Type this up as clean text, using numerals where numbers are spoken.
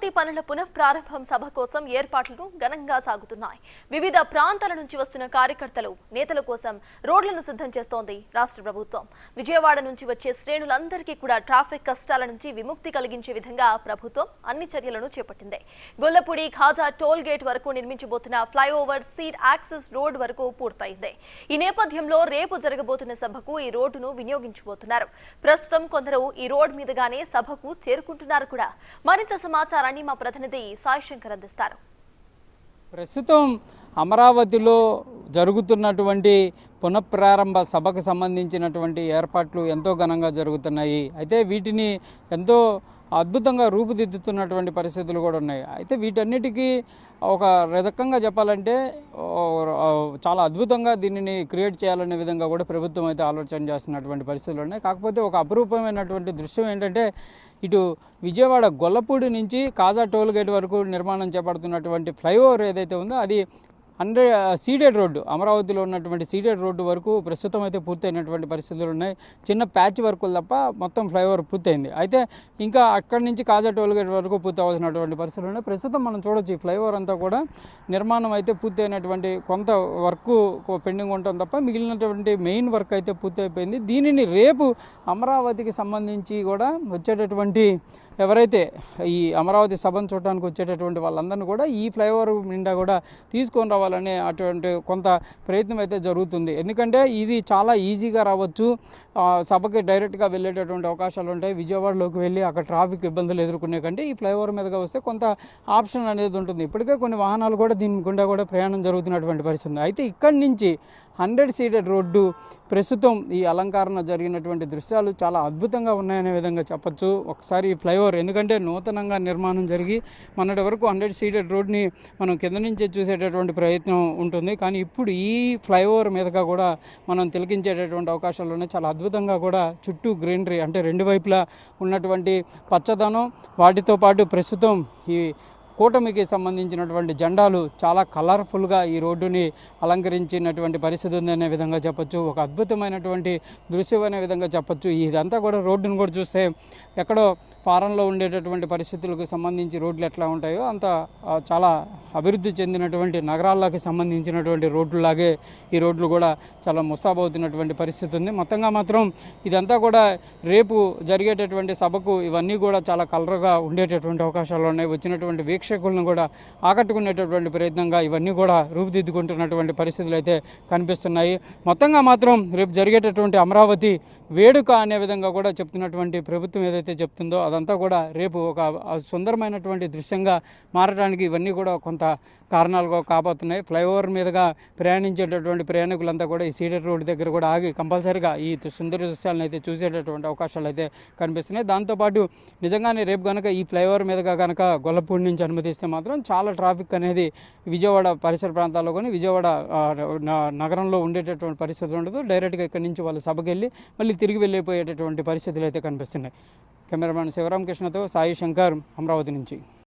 అమరావతి పనుల పునఃప్రారంభం సభ కోసం ఏర్పాట్లు ఘనంగా సాగుతున్నాయి. వివిధ ప్రాంతాల నుంచి వస్తున్న కార్యకర్తలు, నేతల కోసం రోడ్లను సిద్ధం చేస్తోంది రాష్ట్ర ప్రభుత్వం. విజయవాడ నుంచి వచ్చే శ్రేణులందరికీ కూడా ట్రాఫిక్ కష్టాల నుంచి విముక్తి కలిగించే విధంగా ప్రభుత్వం అన్ని చర్యలను చేపట్టింది. గొల్లపూడి ఖాజా టోల్ గేట్ వరకు నిర్మించబోతున్న ఫ్లైఓవర్ సీడ్ యాక్సెస్ రోడ్ వరకు పూర్తయింది. ఈ నేపథ్యంలో రేపు జరగబోతున్న సభకు ఈ రోడ్డును వినియోగించబోతున్నారు. ప్రస్తుతం కొందరు ఈ రోడ్ మీదుగానే సభకు చేరుకుంటున్నారు కూడా. మరింత సమాచారాన్ని మా ప్రతినిధి సాయి శంకర్ అందిస్తారు. ప్రస్తుతం అమరావతిలో జరుగుతున్నటువంటి పునఃప్రారంభ సభకు సంబంధించినటువంటి ఏర్పాట్లు ఎంతో ఘనంగా జరుగుతున్నాయి. అయితే వీటిని ఎంతో అద్భుతంగా రూపుదిద్దుతున్నటువంటి పరిస్థితులు కూడా ఉన్నాయి. అయితే వీటన్నిటికీ ఒక రకంగా చెప్పాలంటే చాలా అద్భుతంగా దీనిని క్రియేట్ చేయాలనే విధంగా కూడా ప్రభుత్వం అయితే ఆలోచన చేస్తున్నటువంటి పరిస్థితులు ఉన్నాయి. కాకపోతే ఒక అపురూపమైనటువంటి దృశ్యం ఏంటంటే, ఇటు విజయవాడ గొల్లపూడి నుంచి కాజా టోల్ గేట్ వరకు నిర్మాణం చేపడుతున్నటువంటి ఫ్లైఓవర్ ఏదైతే ఉందో అది సీడెడ్ రోడ్డు, అమరావతిలో ఉన్నటువంటి సీడెడ్ రోడ్డు వరకు ప్రస్తుతం అయితే పూర్తయినటువంటి పరిస్థితులు ఉన్నాయి. చిన్న ప్యాచ్ వర్కులు తప్ప మొత్తం ఫ్లైఓవర్ పూర్తయింది. అయితే ఇంకా అక్కడి నుంచి కాజా టోల్ గేట్ వరకు పూర్తవలసినటువంటి పరిస్థితులు ఉన్నాయి. ప్రస్తుతం మనం చూడొచ్చు ఈ ఫ్లైఓవర్ అంతా కూడా నిర్మాణం అయితే పూర్తయినటువంటి కొంత వర్క్ పెండింగ్ ఉండటం తప్ప మిగిలినటువంటి మెయిన్ వర్క్ అయితే పూర్తయిపోయింది. దీనిని రేపు అమరావతికి సంబంధించి కూడా వచ్చేటటువంటి ఎవరైతే ఈ అమరావతి సభను చూడడానికి వచ్చేటటువంటి వాళ్ళందరినీ కూడా ఈ ఫ్లైఓవర్ నిండా కూడా తీసుకొని రావాలనే అటువంటి కొంత ప్రయత్నం అయితే జరుగుతుంది. ఎందుకంటే ఇది చాలా ఈజీగా రావచ్చు, సభకి డైరెక్ట్గా వెళ్ళేటటువంటి అవకాశాలు ఉంటాయి. విజయవాడలోకి వెళ్ళి అక్కడ ట్రాఫిక్ ఇబ్బందులు ఎదుర్కొనే కంటే ఈ ఫ్లైఓవర్ మీదుగా వస్తే కొంత ఆప్షన్ అనేది ఉంటుంది. ఇప్పటికే కొన్ని వాహనాలు కూడా దీని గుండా కూడా ప్రయాణం జరుగుతున్నటువంటి పరిస్థితి. అయితే ఇక్కడి నుంచి 100 సీటెడ్ రోడ్డు ప్రస్తుతం ఈ అలంకరణ జరిగినటువంటి దృశ్యాలు చాలా అద్భుతంగా ఉన్నాయనే విధంగా చెప్పచ్చు. ఒకసారి ఈ ఫ్లైఓవర్ ఎందుకంటే నూతనంగా నిర్మాణం జరిగి మొన్నటి వరకు 100 సీటెడ్ రోడ్ని మనం కింద నుంచే చూసేటటువంటి ప్రయత్నం ఉంటుంది. కానీ ఇప్పుడు ఈ ఫ్లైఓవర్ మీదుగా కూడా మనం తిలకించేటటువంటి అవకాశాలు ఉన్నాయి. చాలా అద్భుతంగా కూడా చుట్టూ గ్రీనరీ అంటే రెండు వైపులా ఉన్నటువంటి పచ్చదనం, వాటితో పాటు ప్రస్తుతం ఈ కూటమికి సంబంధించినటువంటి జెండాలు చాలా కలర్ఫుల్గా ఈ రోడ్డుని అలంకరించినటువంటి పరిస్థితి ఉందనే విధంగా చెప్పచ్చు. ఒక అద్భుతమైనటువంటి దృశ్యం అనే విధంగా చెప్పచ్చు. ఇదంతా కూడా రోడ్డును కూడా చూస్తే ఎక్కడో ఫారంలో ఉండేటటువంటి పరిస్థితులకు సంబంధించి రోడ్లు ఎట్లా ఉంటాయో అంత చాలా అభివృద్ధి చెందినటువంటి నగరాల్లోకి సంబంధించినటువంటి రోడ్లులాగే ఈ రోడ్లు కూడా చాలా ముస్తాబవుతున్నటువంటి పరిస్థితి ఉంది. మొత్తంగా మాత్రం ఇదంతా కూడా రేపు జరిగేటటువంటి సభకు ఇవన్నీ కూడా చాలా కలర్గా ఉండేటటువంటి అవకాశాలు ఉన్నాయి. వచ్చినటువంటి వీక్షకులను కూడా ఆకట్టుకునేటటువంటి ప్రయత్నంగా ఇవన్నీ కూడా రూపుదిద్దుకుంటున్నటువంటి పరిస్థితులు అయితే కనిపిస్తున్నాయి. మొత్తంగా మాత్రం రేపు జరిగేటటువంటి అమరావతి వేడుక అనే విధంగా కూడా చెప్తున్నటువంటి ప్రభుత్వం ఏదైతే చెప్తుందో అదంతా కూడా రేపు ఒక సుందరమైనటువంటి దృశ్యంగా మారడానికి ఇవన్నీ కూడా కొంత కారణాలుగా కాబోతున్నాయి. ఫ్లైఓవర్ మీదుగా ప్రయాణించేటటువంటి ప్రయాణికులంతా కూడా ఈ సీడెడ్ రోడ్డు దగ్గర కూడా ఆగి కంపల్సరీగా ఈ సుందర దృశ్యాలను అయితే చూసేటటువంటి అవకాశాలు అయితే కనిపిస్తున్నాయి. దాంతోపాటు నిజంగానే రేపు కనుక ఈ ఫ్లైఓవర్ మీదుగా కనుక గొల్లపూడి నుంచి అనుమతిస్తే మాత్రం చాలా ట్రాఫిక్ అనేది విజయవాడ పరిసర ప్రాంతాల్లో కానీ విజయవాడ నగరంలో ఉండేటటువంటి పరిస్థితులు ఉండదు. డైరెక్ట్గా ఇక్కడి నుంచి వాళ్ళు సభకి వెళ్ళి మళ్ళీ తిరిగి వెళ్ళిపోయేటటువంటి పరిస్థితులు అయితే కనిపిస్తున్నాయి. కెమెరామెన్ శివరామకృష్ణతో సాయి శంకర్, అమరావతి నుంచి.